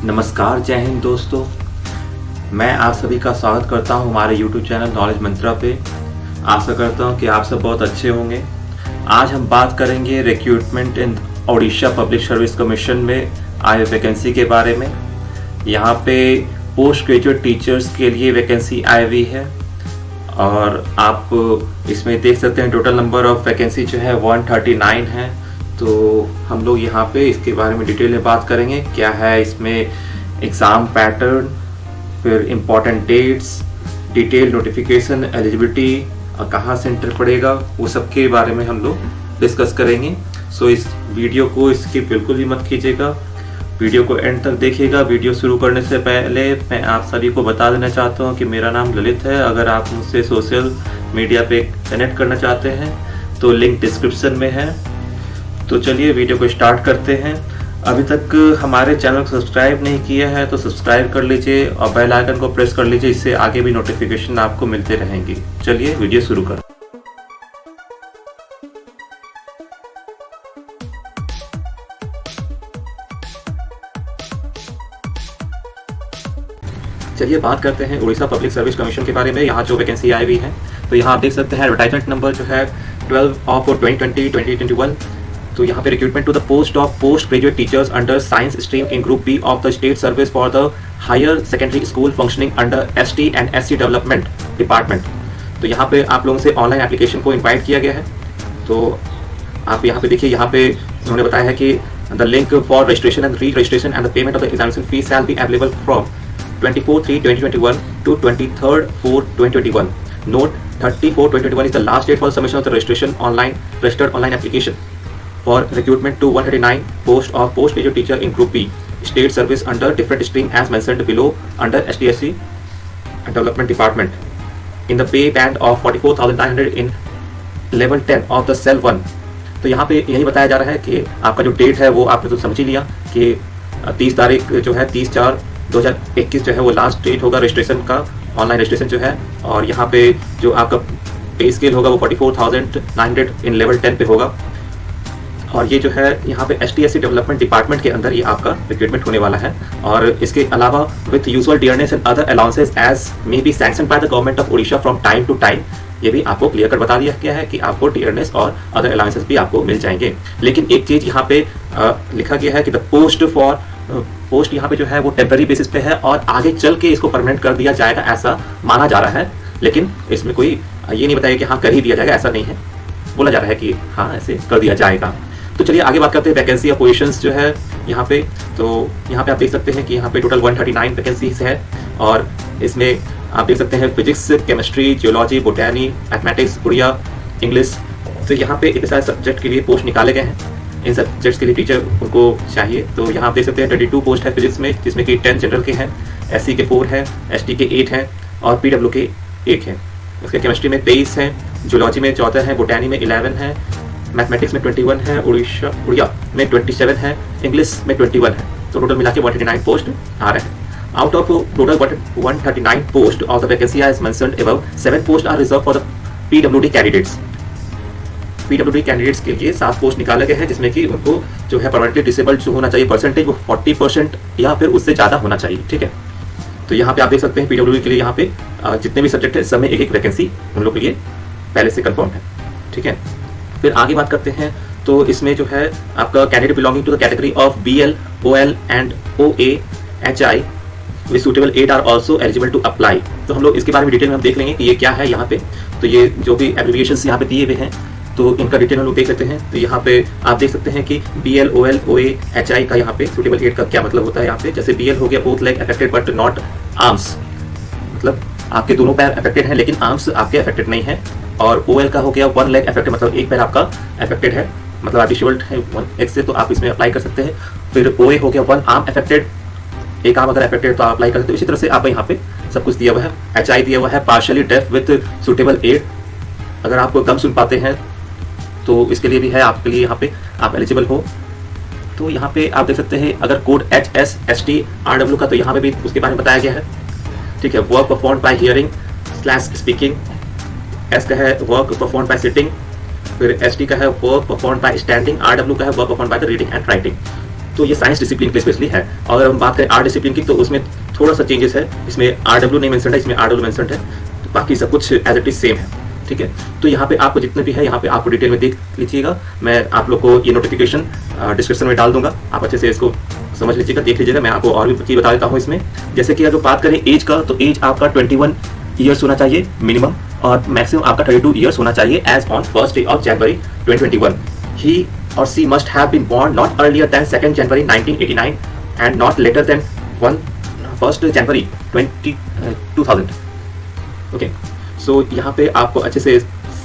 नमस्कार, जय हिंद दोस्तों। मैं आप सभी का स्वागत करता हूं हमारे YouTube चैनल नॉलेज मंत्रा पे। आशा करता हूं कि आप सब बहुत अच्छे होंगे। आज हम बात करेंगे रिक्रूटमेंट इन ओडिशा पब्लिक सर्विस कमीशन में आए वैकेंसी के बारे में। यहाँ पे पोस्ट ग्रेजुएट टीचर्स के लिए वैकेंसी आई हुई है और आप इसमें देख सकते हैं टोटल नंबर ऑफ वैकेंसी जो है 139 है। तो हम लोग यहाँ पे इसके बारे में डिटेल में बात करेंगे, क्या है इसमें एग्ज़ाम पैटर्न, फिर important dates, detail notification, eligibility और कहाँ सेंटर पड़ेगा, वो सब के बारे में हम लोग डिस्कस करेंगे। सो इस वीडियो को स्किप बिल्कुल भी मत कीजिएगा, वीडियो को एंड तक देखिएगा। वीडियो शुरू करने से पहले मैं आप सभी को बता देना चाहता हूँ कि मेरा नाम ललित है। अगर आप मुझसे सोशल मीडिया पे कनेक्ट करना चाहते हैं तो लिंक डिस्क्रिप्शन में है। तो चलिए वीडियो को स्टार्ट करते हैं। अभी तक हमारे चैनल को सब्सक्राइब नहीं किया है तो सब्सक्राइब कर लीजिए और बेल आइकन को प्रेस कर लीजिए, इससे आगे भी नोटिफिकेशन आपको मिलते रहेंगे। चलिए वीडियो शुरू कर। चलिए बात करते हैं उड़ीसा पब्लिक सर्विस कमीशन के बारे में। यहाँ जो वैकेंसी आई हुई है तो यहाँ आप देख सकते हैं एडवर्टाइजमेंट नंबर जो है 12 ऑफ 2020-2021। तो यहाँ पे recruitment to the post of post graduate teachers under science stream in group B of the state service for the higher secondary school functioning under ST and SC development department. तो यहाँ पे आप लोगों से online application को invite किया गया है। तो आप यहाँ पे देखिए, यहाँ पे उन्होंने बताया है कि the link for registration and re registration and the payment of the examination fees shall be available from 24/3/2021 to 23/4/2021. Note 30/4/2021 is the last date for the submission of the registration online registered online application for recruitment to 139 post of postgraduate teacher in Group B, state service under different stream as mentioned below under STSC Development Department in the pay band of 44,900 in level 10 of the cell 1. तो यहाँ पे यही बताया जा रहा है कि आपका जो डेट है वो आपने तो समझ ही लिया कि 30 तारीख जो है 30/4/2021 जो है वो लास्ट डेट होगा रजिस्ट्रेशन का, ऑनलाइन रजिस्ट्रेशन जो है। और यहाँ पे जो आपका पे स्केल होगा वो 44,900 इन लेवल 10 पे होगा। और ये जो है यहाँ पे STSC डेवलपमेंट डिपार्टमेंट के अंदर ये आपका रिक्रूटमेंट होने वाला है। और इसके अलावा with usual dearness and other allowances as may be sanction by the government of Odisha from time to time, ये भी आपको क्लियर कर बता दिया गया है कि आपको डियरनेस और अदर अलाउंसेस भी आपको मिल जाएंगे। लेकिन एक चीज़ यहाँ पे लिखा गया है कि द पोस्ट यहाँ पे जो है वो टेम्पररी बेसिस पे है और आगे चल के इसको परमानेंट कर दिया जाएगा, ऐसा माना जा रहा है। लेकिन इसमें कोई ये नहीं बताया कि हाँ कर ही दिया जाएगा, ऐसा नहीं है। बोला जा रहा है कि हाँ ऐसे कर दिया जाएगा। तो चलिए आगे बात करते हैं वैकेंसी या पोजीशंस जो है यहाँ पे। तो यहाँ पे आप देख सकते हैं कि यहाँ पे टोटल 139 वैकेंसीज है और इसमें आप देख सकते हैं physics, chemistry, geology, botany, mathematics, Odia, English. तो यहाँ पे इतने सारे सब्जेक्ट के लिए पोस्ट निकाले गए हैं। इन सब्जेक्ट्स के लिए टीचर उनको चाहिए। तो यहाँ आप देख सकते हैं 32 पोस्ट है फिजिक्स में, जिसमें कि 10 जनरल के हैं, SC के 4 हैं, ST के 8 हैं और PW के 1 हैं। उसके केमिस्ट्री में 23 हैं, जियोलॉजी में 14 हैं, बोटैनी में 11 है, मैथमेटिक्स में 21 है, उड़िया में 27 है, इंग्लिश में 21 है। तो टोटल मिला के 139 पोस्ट आ रहे हैं। Out of total 139 posts of the vacancy as mentioned above, 7 posts are reserved for the PWD candidates. PWD candidates के लिए 7 पोस्ट निकाले गए हैं, जिसमें कि उनको जो है परमानेंटली डिसेबल्ड जो होना चाहिए परसेंटेज वो 40% या फिर उससे ज़्यादा होना चाहिए। ठीक है, तो यहाँ पे आप देख सकते हैं PWD के लिए यहाँ पे जितने भी सब्जेक्ट है सब में एक वैकेंसी उन लोग के लिए पहले से कंफर्म है। ठीक है, फिर आगे बात करते हैं। तो इसमें जो है आपका candidate belonging to the category of BL, OL and OA HI with suitable aid are also eligible to apply। तो हम लोग इसके बारे में डिटेल में हम देख लेंगे कि ये क्या है यहाँ पे। तो ये जो भी एब्रिविएशंस यहाँ पे दिए हुए हैं तो इनका डिटेल हम लोग देख सकते हैं। तो यहाँ पे आप देख सकते हैं कि BL, OL, OA, HI का यहाँ पे सुटेबल एड का क्या मतलब होता है। यहाँ पे जैसे BL हो गया both leg affected but not arms, मतलब आपके दोनों पैर अफेक्टेड हैं लेकिन आर्म्स आपके अफेक्टेड नहीं है। और OL का हो गया 1 लेग अफेक्टेड, मतलब एक पैर आपका अफेक्टेड है, मतलब आप डिसेबल्ड है 1 लेग से, तो आप इसमें अप्लाई कर सकते हैं। फिर OA हो गया 1 आर्म अफेक्टेड, एक आर्म अगर अफेक्टेड तो आप अप्लाई कर सकते हो। इसी तरह से आप यहाँ पे सब कुछ दिया हुआ है। HI दिया हुआ है partially deaf with suitable aid, अगर आप कम सुन पाते हैं तो इसके लिए भी है, आपके लिए यहाँ पे आप एलिजिबल हो। तो यहाँ पे आप देख सकते हैं अगर कोड HSSTRW का, तो यहाँ पे भी उसके बारे में बताया गया है। ठीक है, work perform by hearing / speaking, S का है वर्क परफॉर्म बाय सिटिंग, फिर ST का है work perform by standing, RW का है work perform by the reading and writing. तो ये साइंस डिसिप्लिन के स्पेशली है। और अगर हम बात करें आर्ट डिसिप्लिन की तो उसमें थोड़ा सा चेंजेस है, इसमें RW नहीं मेंशन है, इसमें RW मेंशन है, तो बाकी सब कुछ एज इट इज सेम है। ठीक है, तो यहाँ पे आपको जितने भी है यहाँ पे आपको डिटेल में देख लीजिएगा। मैं आप लोग को ये नोटिफिकेशन डिस्क्रिप्शन में डाल दूंगा, आप अच्छे से इसको समझ लीजिएगा, देख लीजिएगा। मैं आपको और भी चीज़ बता देता हूँ इसमें। जैसे कि अगर बात करें एज का, तो एज आपका 21 ईयर्स होना चाहिए मिनिमम, और मैक्सिमम आपका 32 ईयर्स होना चाहिए age on first day of January 2021। He or she must have been born not earlier than 2 January 1989 and not later than 1 January 2000। Okay, so यहाँ पे आपको अच्छे से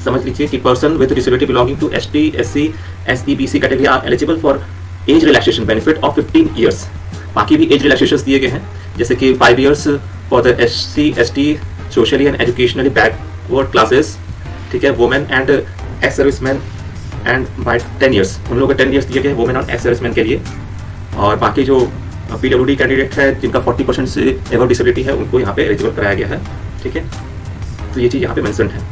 समझ लीजिए कि person with disability belonging to ST, SC, SE, BC category are eligible for age relaxation benefit of 15 years. बाकी भी एज रिलैक्सेशन दिए गए हैं, जैसे कि 5 years for the SC, ST, socially and educationally backward classes, ठीक है, women and ex serviceman, and by 10 years उन लोगों को 10 ईयर्स दिए गए वुमेन और एक्स सर्विसमैन के लिए। और बाकी जो PWD कैंडिडेट है जिनका 40% से एबव डिसेबिलिटी है उनको यहाँ पे एलिजिबल कराया गया है। ठीक है, तो ये चीज़ यहाँ पे मेंशन है।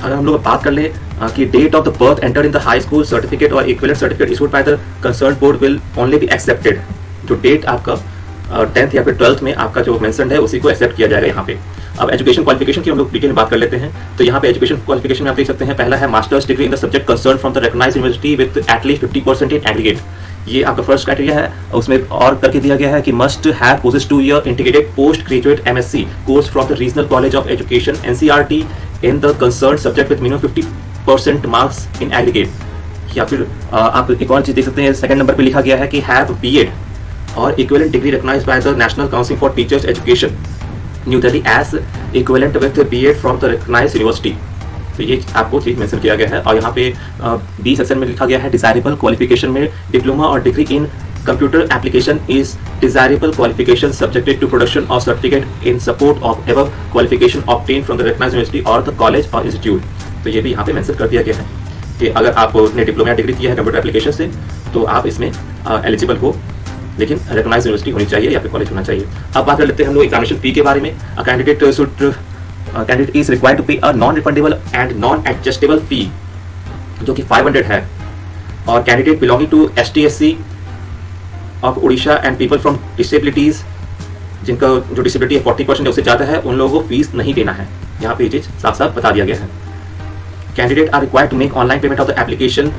अगर हम लोग बात कर ले कि date of the birth enter in the high school certificate or equivalent certificate issued by the concern board will only be accepted. जो डेट आपका 10th या फिर 12th में आपका जो मेंशन है उसी को एक्सेप्ट किया जाएगा यहाँ पे। अब एजुकेशन क्वालिफिकेशन की हम लोग डिटेल में बात कर लेते हैं। तो यहाँ पे एजुकेशन क्वालिफिकेशन में आप देख सकते हैं, पहला है masters degree in the subject concern from the recognised university with at least 50% in aggregate. ये आपका फर्स्ट क्राइटेरिया है। उसमें और करके दिया गया है कि must have possess 2 year integrated post graduate MSc course from the regional college of education NCERT in the concern subject with minimum 50% marks in aggregate. या फिर आप एक और चीज देख सकते हैं, सेकंड नंबर पे लिखा गया है कि हैव BEd और equivalent degree recognised by the national council for teachers education new Delhi as equivalent with BEd from the recognised university. तो ये आपको चीज मेंशन किया गया है। और यहाँ पे B सेक्शन में लिखा गया है डिजायरेबल क्वालिफिकेशन में डिप्लोमा और degree in computer application is desirable qualification subjected to production of certificate in support of above qualification obtain from the recognised university और द कॉलेज और इंस्टीट्यूट। तो ये भी यहाँ पे मेंशन कर दिया गया है कि अगर आपने डिप्लोमा या डिग्री किया है कंप्यूटर एप्लीकेशन से तो आप इसमें एलिजिबल हो, लेकिन रिकॉग्नाइज्ड यूनिवर्सिटी होनी चाहिए या फिर कॉलेज होना चाहिए। अब बात कर लेते हैं हम लोग एग्जामिनेशन फी के बारे में। Candidate is required to pay a non refundable and non adjustable fee जो कि 500 है। और candidate belonging to ST, SC of Orissa and people from disabilities जिनका जो डिसेबिलिटी है 40% उससे ज़्यादा है, उन लोगों को फीस नहीं देना है। यहाँ पे ये चीज़ साफ साफ बता दिया गया है। Candidate are required to make online payment of the application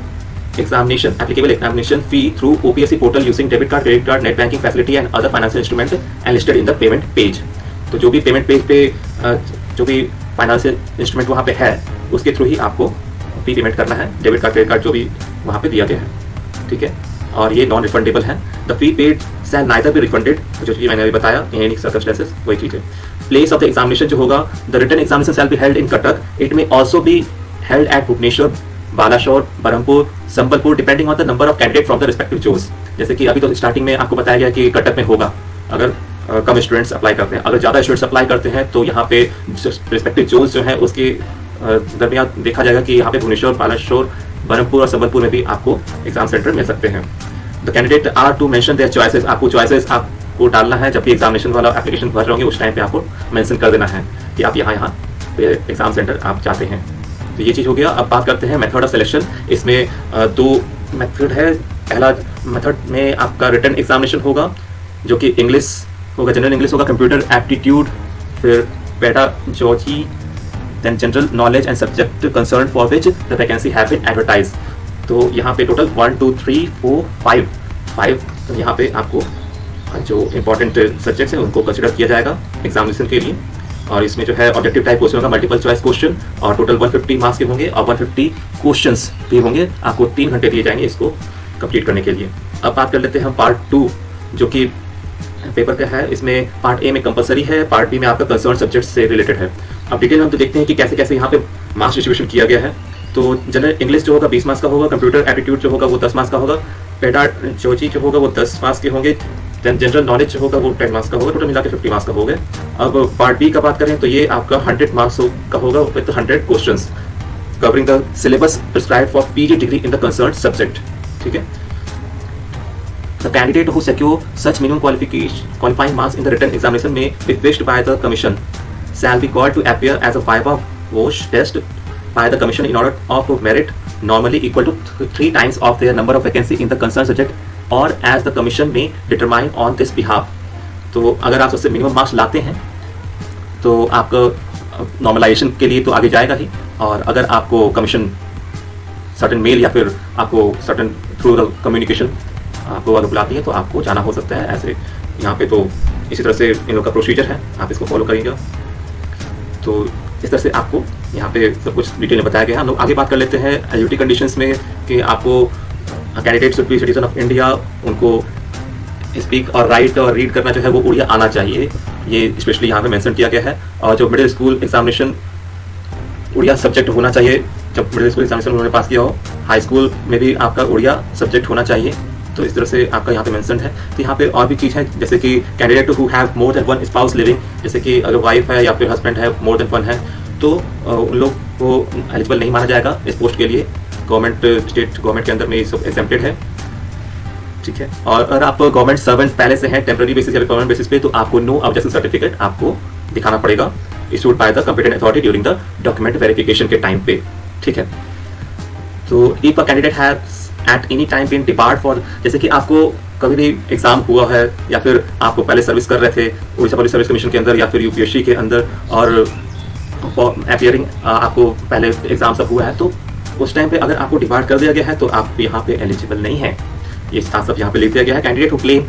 applicable examination fee through OPSC portal using debit card, credit card, net banking facility and other financial instrument and listed in the payment page। तो जो भी payment page पे जो भी financial instrument वहाँ पे है उसके थ्रू ही आपको फी पेमेंट करना है, डेबिट कार्ड, क्रेडिट कार्ड जो भी वहाँ पे दिया गया है। ठीक है, और ये नॉन रिफंडेबल है। The fee paid shall neither be refunded, जो कि मैंने अभी बताया इन एनी सर्कमस्टेंसेस, वही चीज़ है। प्लेस ऑफ द एग्जामिनेशन जो होगा, the written examination shall be held in Cuttack, it may also be held at Bhubaneswar, Balasore, Berhampur, Sambalpur depending on the number of candidate from the respective zones. जैसे कि अभी तो स्टार्टिंग में आपको बताया गया कि कटक में होगा अगर कम स्टूडेंट्स अप्लाई करते हैं। अगर ज़्यादा स्टूडेंट्स अप्लाई करते हैं तो यहाँ पे रिस्पेक्टिव जोन्स जो है उसके दरमियान देखा जाएगा कि यहाँ पे भुवनेश्वर, बालाशोर, बरहमपुर और संबलपुर में भी आपको एग्जाम सेंटर मिल सकते हैं। The candidate are to mention their choices, आपको चॉइसेस आपको डालना है। जब भी एग्जामिनेशन वाला एप्लीकेशन भर रहे होंगे उस टाइम पे आपको मेंशन कर देना है कि आप यहाँ पे एग्जाम सेंटर आप चाहते हैं। तो ये चीज़ हो गया। अब बात करते हैं मेथड ऑफ सिलेक्शन। इसमें 2 मेथड है। पहला मेथड में आपका रिटन एग्जामिनेशन होगा जो कि इंग्लिश होगा, जनरल इंग्लिश होगा, कंप्यूटर एप्टीट्यूड, फिर pedagogy, then general knowledge and subject concern for which the vacancy have been advertise. तो यहाँ पे टोटल 1 2 3 4 5 तो यहाँ पे आपको जो इंपॉर्टेंट सब्जेक्ट्स हैं उनको कंसिडर किया जाएगा एग्जामिनेशन के लिए। और इसमें जो है ऑब्जेक्टिव टाइप क्वेश्चन होगा, मल्टीपल चॉइस क्वेश्चन, और टोटल 150 मार्क्स के होंगे और 150 क्वेश्चंस भी होंगे। आपको 3 घंटे दिए जाएंगे इसको कंप्लीट करने के लिए। अब बात कर लेते हैं हम पार्ट 2 जो कि पेपर का है। इसमें पार्ट ए में कंपलसरी है, पार्ट बी में आपका कंसर्न सब्जेक्ट से रिलेटेड है। अब डिटेल में हम तो देखते हैं कि कैसे कैसे यहाँ पे मार्क्स डिस्ट्रीब्यूशन किया गया है। तो जनरल इंग्लिश जो होगा 20 मार्क्स का होगा, कंप्यूटर एप्टीट्यूड जो होगा वो 10 मार्क्स का होगा, पेडागॉजी जो होगा वो 10 मार्क्स के होंगे, देन जनरल नॉलेज जो होगा वो 10 मार्क्स का होगा, टोटल मिला के 50 मार्क्स का होगा। अब पार्ट बी का बात करें तो ये आपका 100 मार्क्स का होगा with 100 questions covering the syllabus prescribed for PG degree in the concern subject. ठीक है, the candidate who secure such minimum qualifying marks in the written examination may be fixed by the commission shall be called to appear as a viva voce test by the commission in order of merit normally equal to 3 times of their number of vacancy in the concerned subject or as the commission may determine on this behalf। तो अगर आप सबसे minimum marks लाते हैं तो आपका normalisation के लिए तो आगे जाएगा ही, और अगर आपको कमीशन सर्टन मेल या फिर आपको सर्टन थ्रू द कम्युनिकेशन आपको अगर बुलाती है तो आपको जाना हो सकता है। ऐसे यहाँ पे तो इसी तरह से इन लोग का प्रोसीजर है, आप इसको फॉलो करेंगे। तो इस तरह से आपको यहाँ पे सब कुछ डिटेल में बताया गया है। हम लोग आगे बात कर लेते हैं एलिजिबिलिटी कंडीशंस में कि आपको candidate should be citizen of India, उनको स्पीक और राइट और रीड करना जो है वो उड़िया आना चाहिए, ये स्पेशली यहाँ पे मेंशन किया गया है। और जो middle school examination Odia subject होना चाहिए, जब मिडिल स्कूल एग्जामिनेशन उन्होंने पास किया हो। हाई स्कूल में भी आपका उड़िया सब्जेक्ट होना चाहिए, तो इस तरह से आपका यहाँ पे मेंशन है। तो यहाँ पे और भी चीज़ है, जैसे कि candidate who have more than 1 spouse living, जैसे कि अगर वाइफ है या फिर हस्बैंड है मोर देन 1 है तो उन लोग को एलिजिबल नहीं माना जाएगा इस पोस्ट के लिए। गवर्नमेंट स्टेट गवर्नमेंट के अंदर में ये सब एग्जेम्प्टेड है, ठीक है। और अगर आप गवर्नमेंट सर्वेंट पहले से हैं टेम्पररी बेसिस या परमानेंट बेसिस पे, तो आपको नो ऑब्जेक्शन सर्टिफिकेट आपको दिखाना पड़ेगा, issued by the competent authority during the document verification के टाइम पे, ठीक है। तो if a candidate has at any time been depart for, जैसे कि आपको कभी भी एग्जाम हुआ है या फिर आपको पहले सर्विस कर रहे थे उड़ीसा पब्लिक सर्विस कमीशन के अंदर या फिर यूपीएससी के अंदर, और अपीयरिंग आपको पहले एग्जाम सब हुआ है, तो उस टाइम पे अगर आपको डिपार्ट कर दिया गया है तो आप यहाँ पे एलिजिबल नहीं है। ये साथ सब यहाँ पे लिख दिया गया है। Candidate who claim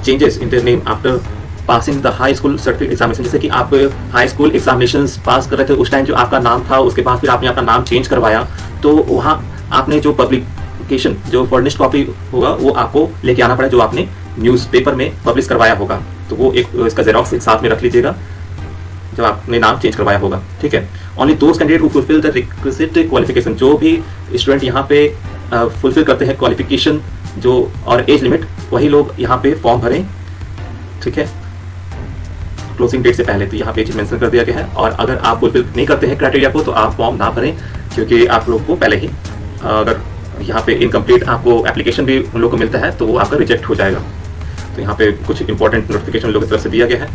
changes in their name after passing the high school certificate examination, जैसे कि आप हाई स्कूल एग्जामिनेशन पास कर रहे थे, उस टाइम जो आपका नाम था उसके बाद फिर आपने अपना नाम चेंज करवाया, तो वहाँ आपने जो पब्लिकेशन जो फर्निश्ड कॉपी होगा वो आपको लेके आना पड़ा, जो आपने न्यूज़पेपर में पब्लिश करवाया होगा, तो वो एक इसका जेरॉक्स एक साथ में रख लीजिएगा जब आपने नाम चेंज करवाया होगा, ठीक है। Only those candidate who fulfil the requisite qualification, जो भी स्टूडेंट यहाँ पे फुलफिल करते हैं क्वालिफिकेशन जो और एज लिमिट, वही लोग यहाँ पे फॉर्म भरें, ठीक है, क्लोजिंग डेट से पहले। तो यहाँ पे चीज मेंशन कर दिया गया है। और अगर आप फुलफिल नहीं करते हैं क्राइटेरिया को तो आप फॉर्म ना भरें, क्योंकि आप लोग को पहले ही अगर यहाँ पे इनकम्प्लीट आपको एप्लीकेशन भी उन लोग को मिलता है तो वो आपका रिजेक्ट हो जाएगा। तो यहाँ पे कुछ इंपॉर्टेंट नोटिफिकेशन लोगों की तरफ से दिया गया है।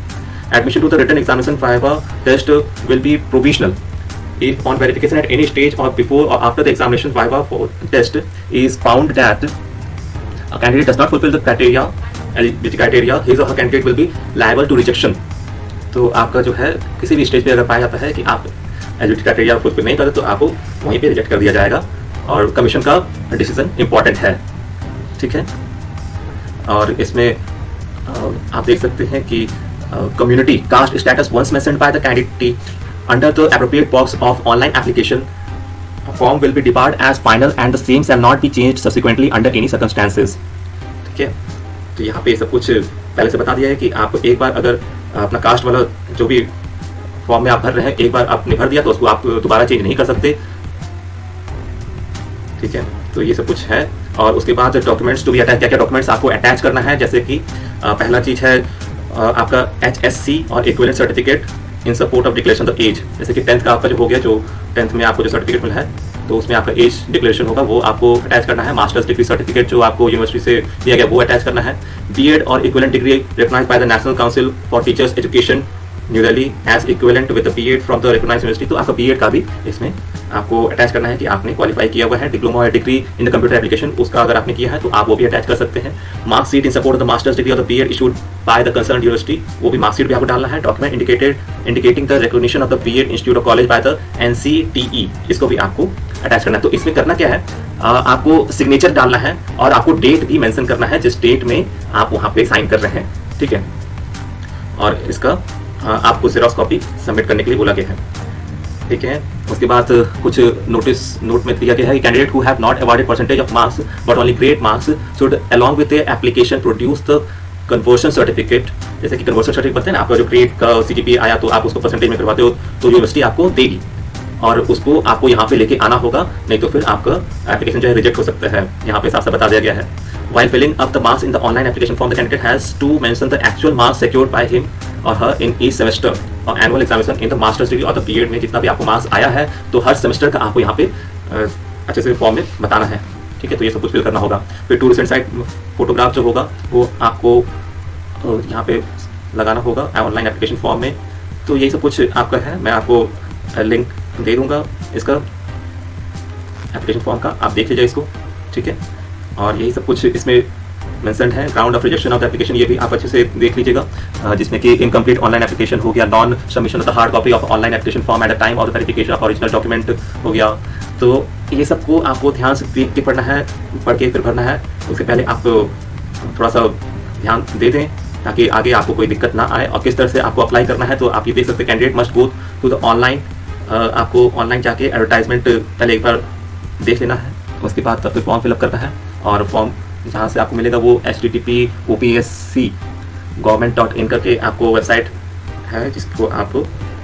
Admission to the written examination viva test will be provisional if on verification at any stage or before or after the examination viva test is found that a candidate does not fulfill the criteria, eligibility criteria, his or her candidate will be liable to rejection। तो आपका जो है किसी भी stage पे अगर पाया जाता है कि आप एलिजिबिलिटी क्राइटेरिया फुलफिल नहीं करते तो आपको वहीं पे रिजेक्ट कर दिया जाएगा, और कमीशन का डिसीजन इंपॉर्टेंट है, ठीक है। और इसमें आप देख सकते हैं कि community caste status once mentioned by the candidate under the appropriate box of online application form will be debarred as final and the same shall not be changed subsequently under any circumstances, ठीक है। तो यहाँ पे सब कुछ पहले से बता दिया है कि आप एक बार अगर अपना कास्ट वाला जो भी फॉर्म में आप भर रहे हैं एक बार आपने भर दिया तो उसको आप दोबारा चेंज नहीं कर सकते, ठीक है। तो ये सब कुछ है। और उसके बाद डॉक्यूमेंट्स टू बी अटैच, क्या क्या डॉक्यूमेंट्स आपको अटैच करना है, जैसे कि पहला चीज है आपका HSC और equivalent certificate in support of declaration of age, जैसे कि 10th का आपका जो हो गया, जो 10th में आपको जो सर्टिफिकेट मिला है तो उसमें आपका एज डिक्लेरेशन होगा, वो आपको अटैच करना है। मास्टर्स डिग्री सर्टिफिकेट जो आपको यूनिवर्सिटी से दिया गया वो अटैच करना है। बीएड और equivalent degree recognised by the national council for teachers education new Delhi as equivalent with the BEd from the recognised university, तो आपका बीएड का भी इसमें आपको अटैच करना है कि आपने क्वालिफाई किया हुआ है। डिप्लोमा और degree in the computer application उसका अगर आपने किया है तो आप वो भी अटैच कर सकते हैं। Marksheet in support of the master's degree और the BEd issued by the concern university, वो भी मार्कशीट भी आपको डालना है। Document indicating the recognition of the BEd institute of college by the NCTE, इसको भी आपको अटैच करना है। तो इसमें करना क्या है, आपको सिग्नेचर डालना है और आपको डेट भी मेंशन करना है जिस डेट में आप वहाँ पे साइन कर रहे हैं, ठीक है। और इसका आपको जेरॉक्स कॉपी सबमिट करने के लिए बोला गया है, ठीक है। उसके बाद कुछ नोट में दिया गया है कि candidate who have not awarded percentage of marks but only grade marks should along with their application produce the conversion certificate, जैसे कि कन्वर्शन सर्टिफिकेट बताते हैं ना, आपका जो ग्रेड का CGPA आया तो आप उसको परसेंटेज में करवाते हो तो यूनिवर्सिटी आपको देगी और उसको आपको यहाँ पे लेके आना होगा, नहीं तो फिर आपका एप्लीकेशन जो है रिजेक्ट हो सकता है। यहाँ पे साफ साफ बता दिया गया है। While filling up the marks in the online application form, the candidate has to mention the actual marks secured by him or her in each semester or annual examination in the master's degree और the BEd में जितना भी आपको marks आया है तो हर semester का आपको यहाँ पे अच्छे से फॉर्म में बताना है, ठीक है। तो ये सब कुछ फिल करना होगा। फिर टू रिसेंट साइड फोटोग्राफ जो होगा वो आपको यहाँ पे लगाना होगा ऑनलाइन एप्लीकेशन फॉर्म में। तो यही सब कुछ आपका है, मैं आपको लिंक दे दूँगा इसका एप्लीकेशन फॉर्म का, आप देख लीजिए इसको, ठीक है। और यही सब कुछ इसमें मेंशन्ड है। Ground of rejection of the application ये भी आप अच्छे से देख लीजिएगा, जिसमें कि इनकम्प्लीट ऑनलाइन एप्लीकेशन हो गया, non submission of the hard copy of online application form at the time of the verification of original document हो गया। तो ये सबको आपको ध्यान से देख के पढ़ना है, पढ़ के फिर भरना है। उससे पहले आप थोड़ा सा ध्यान दे दें ताकि आगे आपको कोई दिक्कत ना आए। और किस तरह से आपको अप्लाई करना है तो आप ये देख सकते हैं, candidate must go to the online, आपको ऑनलाइन जाके एडवर्टाइजमेंट पहले एक बार देख लेना है, उसके बाद फिर फॉर्म फिलअप करना है। और फॉर्म जहाँ से आपको मिलेगा वो http://opsc.government.in करके आपको वेबसाइट है, जिसको आप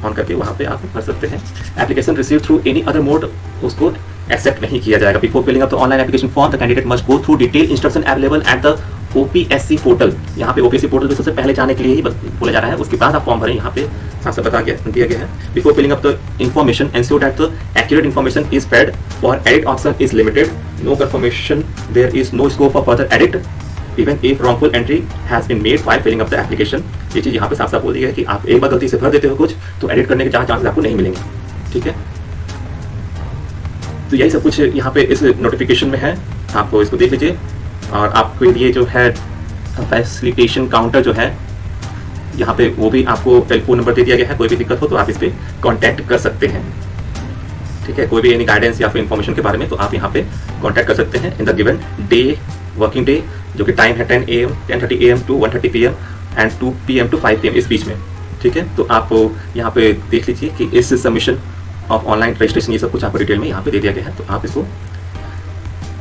ऑन करके वहाँ पे आप भर सकते हैं। Application receive through any other mode, उसको एक्सेप्ट नहीं किया जाएगा। Before filling up the online application form the candidate must go through detail instruction available at the OPSC portal. यहाँ पे OPSC पोर्टल पे सबसे पहले जाने के लिए ही बोला जा रहा है, उसके बाद आप फॉर्म भरें। यहाँ पे साफ साफ दिया गया है, before filling up the information ensure that the accurate information is fed, for edit option is limited, no confirmation, there is no scope for further edit even if wrongful entry has been made while filling up the application. ये चीज़ यहाँ पे साफ साफ बोल दी है कि आप एक बार गलती से भर देते हो कुछ तो एडिट करने के चांसेस आपको नहीं मिलेंगे, ठीक है। तो यही सब कुछ यहाँ पे इस नोटिफिकेशन में है, आपको इसको देख लीजिए। और आपके लिए जो है फैसिलिटेशन काउंटर जो है यहाँ पे, वो भी आपको टेलीफोन नंबर दे दिया गया है। कोई भी दिक्कत हो तो आप इस पर कॉन्टैक्ट कर सकते हैं, ठीक है। कोई भी एनी गाइडेंस या फिर इन्फॉर्मेशन के बारे में तो आप यहाँ पे कॉन्टैक्ट कर सकते हैं in the given day, working day, जो कि टाइम है 10:30 AM to 1:30 PM and 2 PM to 5 PM इस बीच में, ठीक है। तो आप यहाँ पे देख लीजिए कि इस सबमिशन ऑफ ऑनलाइन रजिस्ट्रेशन ये सब कुछ आपको डिटेल में यहाँ पे दे दिया गया है, तो आप इसको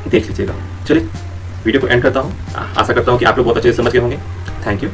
देख लीजिएगा। चलिए वीडियो को एंड करता हूँ। आशा करता हूँ कि आप लोग बहुत अच्छे से समझ गए होंगे। Thank you.